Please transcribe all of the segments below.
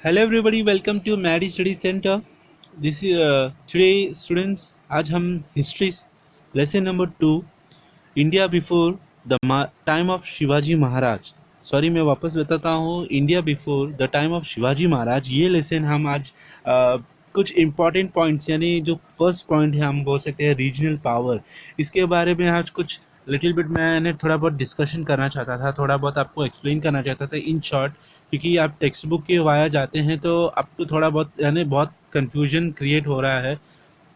Hello everybody, welcome to Maddy study centre. This today students, आज हम history lesson number 2, India before the time of Shivaji Maharaj. Sorry, मैं वापस बताता हूँ, India before the time of Shivaji Maharaj. ये lesson हम आज कुछ इम्पॉर्टेंट पॉइंट्स, यानी जो फर्स्ट पॉइंट है हम बोल सकते हैं रीजनल पावर, इसके बारे में आज कुछ लिटिल बिट मैंने थोड़ा बहुत डिस्कशन करना चाहता था, थोड़ा बहुत आपको एक्सप्लेन करना चाहता था इन शॉर्ट। क्योंकि आप टेक्स्ट बुक के वाया जाते हैं तो आपको थोड़ा बहुत यानी बहुत कन्फ्यूजन क्रिएट हो रहा है।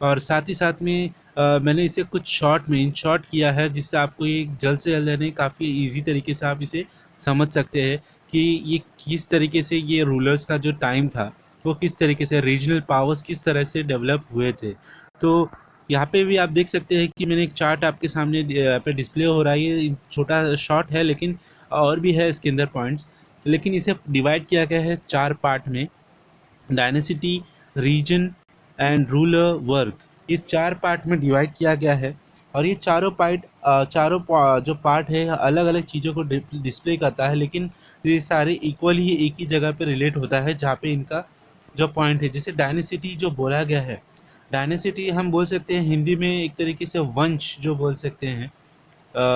और साथ ही साथ में मैंने इसे कुछ शॉर्ट में इन शॉर्ट किया है, जिससे आपको ये जल्द से जल्द यानी काफ़ी इजी तरीके से आप इसे समझ सकते हैं कि ये किस तरीके से ये रूलर्स का जो टाइम था वो किस तरीके से रीजनल पावर्स किस तरह से डेवलप हुए थे। तो यहाँ पे भी आप देख सकते हैं कि मैंने एक चार्ट आपके सामने यहाँ पे डिस्प्ले हो रहा है। ये छोटा शॉर्ट है, लेकिन और भी है इसके अंदर पॉइंट्स। लेकिन इसे डिवाइड किया गया है 4 पार्ट में: dynasty, region and ruler work. ये 4 पार्ट में डिवाइड किया गया है। और ये जो पार्ट है अलग अलग चीज़ों को डिस्प्ले करता है, लेकिन ये सारे इक्वल ही एक ही जगह पे रिलेट होता है, जहाँ पे इनका जो पॉइंट है। जैसे डायनेसिटी जो बोला गया है, डायनेसिटी हम बोल सकते हैं हिंदी में एक तरीके से वंश जो बोल सकते हैं।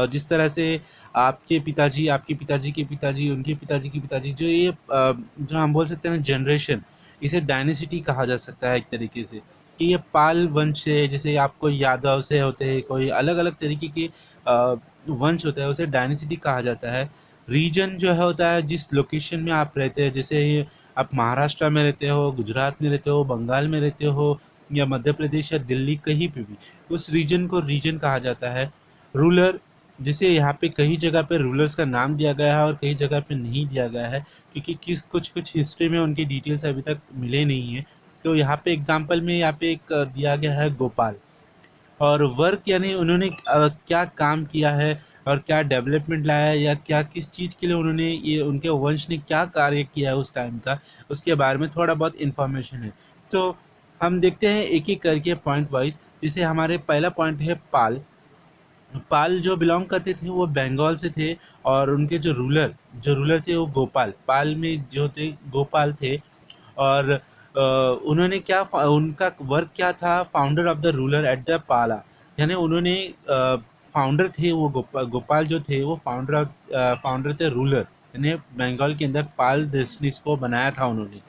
जिस तरह से आपके पिताजी, आपके पिताजी के पिताजी, उनके पिताजी के पिताजी, जो ये जो हम बोल सकते हैं ना जनरेशन, इसे डायनेसिटी कहा जा सकता है एक तरीके से। कि ये पाल वंश से, जैसे आपको यादव से होते हैं, कोई अलग अलग तरीके के वंश होता है, उसे डायनेसिटी कहा जाता है। रीजन जो है होता है जिस लोकेशन में आप रहते हैं, जैसे ये आप महाराष्ट्र में रहते हो, गुजरात में रहते हो, बंगाल में रहते हो, या मध्य प्रदेश या दिल्ली, कहीं पे भी उस रीजन को रीजन कहा जाता है। रूलर, जिसे यहाँ पे कई जगह पे रूलर्स का नाम दिया गया है और कई जगह पे नहीं दिया गया है, क्योंकि किस कुछ कुछ हिस्ट्री में उनकी डिटेल्स अभी तक मिले नहीं है। तो यहाँ पे एग्जांपल में यहाँ पे एक दिया गया है गोपाल। और वर्क यानी उन्होंने क्या काम किया है और क्या डेवलपमेंट लाया है, या क्या किस चीज़ के लिए उन्होंने, ये उनके वंश ने क्या कार्य किया है उस टाइम का, उसके बारे में थोड़ा बहुत इन्फॉर्मेशन है। तो हम देखते हैं एक एक करके पॉइंट वाइज। जैसे हमारे पहला पॉइंट है पाल। पाल जो बिलोंग करते थे वो बंगाल से थे। और उनके जो रूलर थे वो गोपाल, पाल में जो थे गोपाल थे। और उन्होंने क्या उनका वर्क क्या था, founder of the ruler at the पाला। यानी उन्होंने फाउंडर थे वो गोपाल जो थे वो फाउंडर थे रूलर, यानी बंगाल के अंदर पाल देशनीस को बनाया था उन्होंने।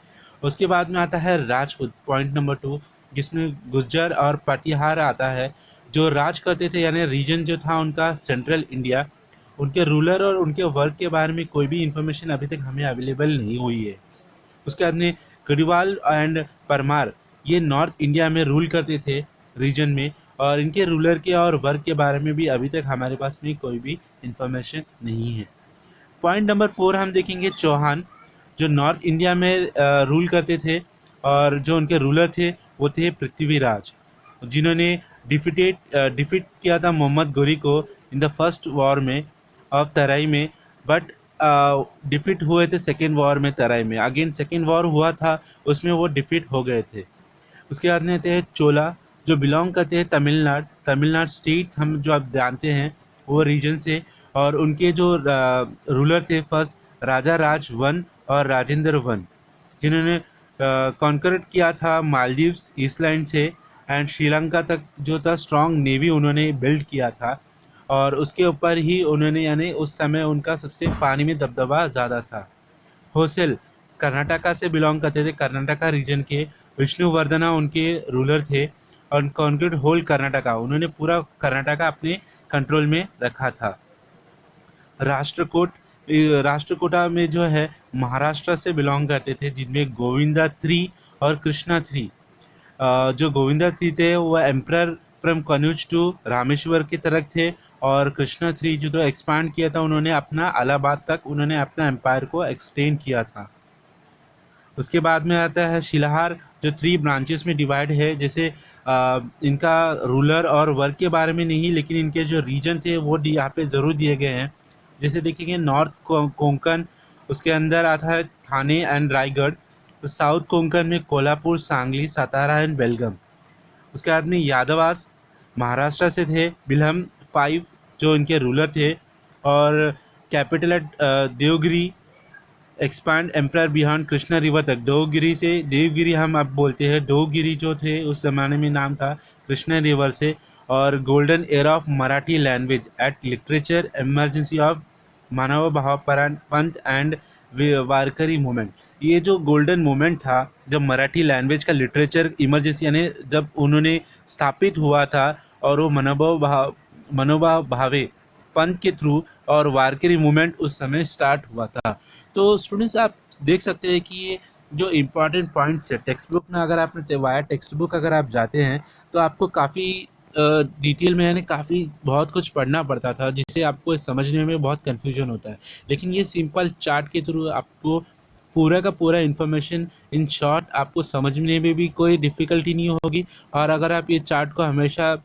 उसके बाद में आता है राजपूत, पॉइंट नंबर 2, जिसमें गुज्जर और पटिहार आता है, जो राज करते थे, यानी रीजन जो था उनका सेंट्रल इंडिया। उनके रूलर और उनके वर्क के बारे में कोई भी इंफॉर्मेशन अभी तक हमें अवेलेबल नहीं हुई है। उसके बाद में गढ़वाल एंड परमार, ये नॉर्थ इंडिया में रूल करते थे रीजन में। और इनके रूलर के और वर्क के बारे में भी अभी तक हमारे पास में कोई भी इंफॉर्मेशन नहीं है। पॉइंट नंबर 4 हम देखेंगे चौहान, जो नॉर्थ इंडिया में रूल करते थे। और जो उनके रूलर थे वो थे पृथ्वीराज, जिन्होंने डिफीट किया था मोहम्मद गोरी को इन द फर्स्ट वॉर में ऑफ तराई में। बट डिफीट हुए थे सेकेंड वॉर में तराई में। अगेन सेकेंड वॉर हुआ था, उसमें वो डिफीट हो गए थे। उसके बाद में आते हैं चोला, जो बिलोंग करते हैं तमिलनाडु स्टेट, हम जो आप जानते हैं वो रीजन से। और उनके जो रूलर थे फर्स्ट राजा राज वन और राजेंद्र वन, जिन्होंने कॉन्कर किया था मालदीव्स ईस्टलैंड से एंड श्रीलंका तक, जो था स्ट्रॉन्ग नेवी उन्होंने बिल्ड किया था। और उसके ऊपर ही उन्होंने, यानी उस समय उनका सबसे पानी में दबदबा ज़्यादा था। होसेल कर्नाटका से बिलोंग करते थे, कर्नाटका रीजन के। विष्णुवर्धना उनके रूलर थे और कॉन्क्रीट होल कर्नाटका, उन्होंने पूरा कर्नाटका अपने कंट्रोल में रखा था। राष्ट्रकूट, राष्ट्रकूटा में जो है महाराष्ट्र से बिलोंग करते थे, जिनमें गोविंदा थ्री और कृष्णा थ्री। जो गोविंदा थ्री थे वो emperor from Kannauj to Rameshwar की तरफ थे। और कृष्णा थ्री जो तो एक्सपांड किया था उन्होंने, अपना इलाहाबाद तक उन्होंने अपना एम्पायर को एक्सटेंड किया था। उसके बाद में आता है शिलाहार, जो 3 ब्रांचेस में डिवाइड है। जैसे इनका रूलर और वर्क के बारे में नहीं, लेकिन इनके जो रीजन थे वो यहाँ पे ज़रूर दिए गए हैं। जैसे देखेंगे नॉर्थ कोंकण, उसके अंदर आता है थाने एंड रायगढ़। तो साउथ कोंकण में कोल्हापुर, सांगली, सातारा एंड बेलगम। उसके बाद में यादवास महाराष्ट्र से थे, बिलहम 5 जो इनके रूलर थे। और capital at Devagiri, expand empire behind Krishna river तक। देवगिरी से, देवगिरी हम अब बोलते हैं, देवगिरी जो थे उस ज़माने में नाम था कृष्णा रिवर से। और golden era of Marathi language at literature, emergency of Mahanubhav Panth and Warkari movement. ये जो गोल्डन मोमेंट था जब मराठी लैंग्वेज का लिटरेचर इमरजेंसी यानी जब उन्होंने स्थापित हुआ था, और वो मनोभाव भावे पंथ के थ्रू और वारकरी मूवमेंट उस समय स्टार्ट हुआ था। तो स्टूडेंट्स आप देख सकते हैं कि ये जो इम्पॉर्टेंट पॉइंट्स है टेक्स्ट बुक में, अगर आपने वाया टेक्स्ट बुक अगर आप जाते हैं तो आपको काफ़ी डिटेल में यानी काफ़ी बहुत कुछ पढ़ना पड़ता था, जिससे आपको समझने में बहुत कन्फ्यूजन होता है। लेकिन ये सिंपल चार्ट के थ्रू आपको पूरा का पूरा इन्फॉर्मेशन इन शॉर्ट आपको समझने में भी कोई डिफ़िकल्टी नहीं होगी। और अगर आप ये चार्ट को हमेशा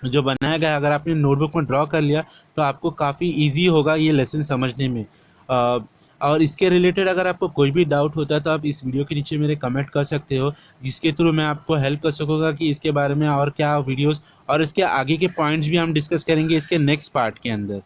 जो बनाया गया है अगर आपने नोटबुक में ड्रॉ कर लिया तो आपको काफ़ी इजी होगा ये लेसन समझने में। अ, और इसके रिलेटेड अगर आपको कोई भी डाउट होता है तो आप इस वीडियो के नीचे मेरे कमेंट कर सकते हो, जिसके थ्रू मैं आपको हेल्प कर सकूँगा कि इसके बारे में और क्या वीडियोस और इसके आगे के पॉइंट्स भी हम डिस्कस करेंगे इसके नेक्स्ट पार्ट के अंदर।